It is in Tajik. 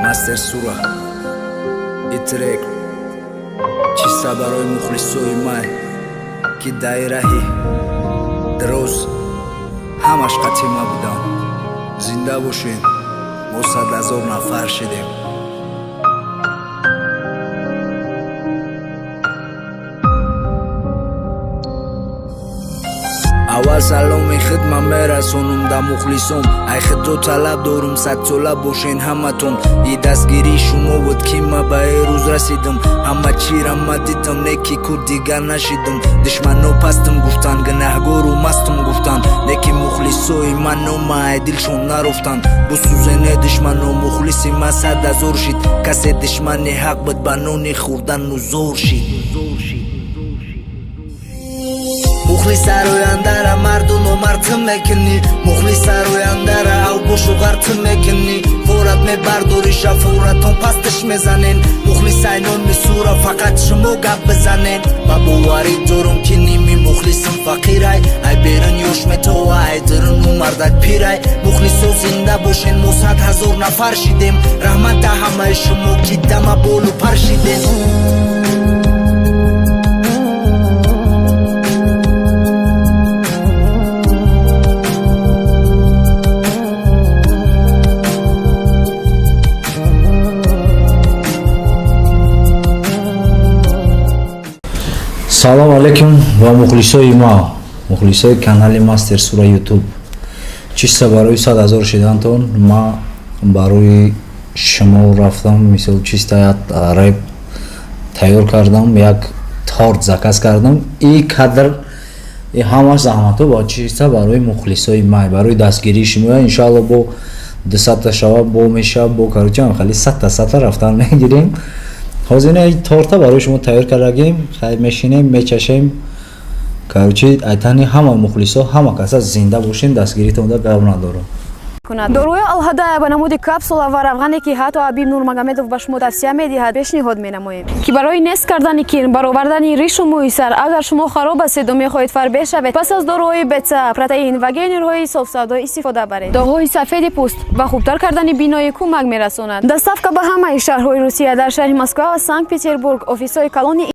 Master Sura Itrek Чиста барои мухлисои май ки дай раҳи дароз ҳамаш қатима будам. Зинда бошед, мо 100 000 нафар шидем. аввал саломи хидмат мерасонум да мухлисом. ай худо талаб дорум садсола бошен ҳаматон. и дастгирии шумо буд ки ма ба эрӯз расидам. ҳама чира ма дидам, неки ку дигар нашидам. душмано пастам гуфтанд, гунаҳгору мастам гуфтанд. неки мухлисои ману май дилшон нарофтанд. бусӯзене душмано мухлиси ма 100 000 шид. касе душмани ҳақ буд ба нони хӯрдану зор шид. мухлисар ояндара марду номард мекунӣ. мухлисар ояндара авбошу ғард мекунӣ. форат мебардори шафоратон пастиш мезанен. мухлисай номи сура фақат шумо гап бизанен. ба боварӣ дорум ки ними мухлисим фақирай. ай берун ёш метова, ай дурну мардак пирай. мухлисо зинда бошен, мо 100 000 нафар шидем. раҳмат да ҳамаи шумо ки дама болу пар шидем. салом алейкум ва мухлисои ма, мухлисои канали Master Sura YouTube. чиста барои 100 000 шидантон ма барои шумо рафтам, мисол чиста як рэп тайёр кардам, як торт заказ кардам. и кадр и ҳамаш заҳмато ба чиста барои мухлисои ма, барои дастгирии шумо. иншоалло бо 200 шава бо меша бо каручам хали 100 рафтан мегирем. ҳозир торта барои шумо тайёр кардагем. хай мешинем, мечашем. каручи айтани ҳама мухлисо, ҳама каса зинда бошен, дастгиритон да гап надорам. доруи алҳадая ба намуди капсула ва равғане ки ҳатто Абиб Нурмагомедов ба шумо тавсия медиҳад, пешниҳод менамоем ки барои нест кардани кирн, баровардани ришу мӯйсар, агар шумо хароб ҳастед ва мехоҳед фарбеҳ шавед, пас аз доруҳои бета, протеин ва гейнерҳои софсавдо истифода баред. доғҳои сафеди пӯст ба хубтар кардани биноӣ кӯмак мерасонад. доставка ба ҳамаи шаҳрҳои Русия. дар шаҳри Москва ва Санкт Петербург офисҳои калони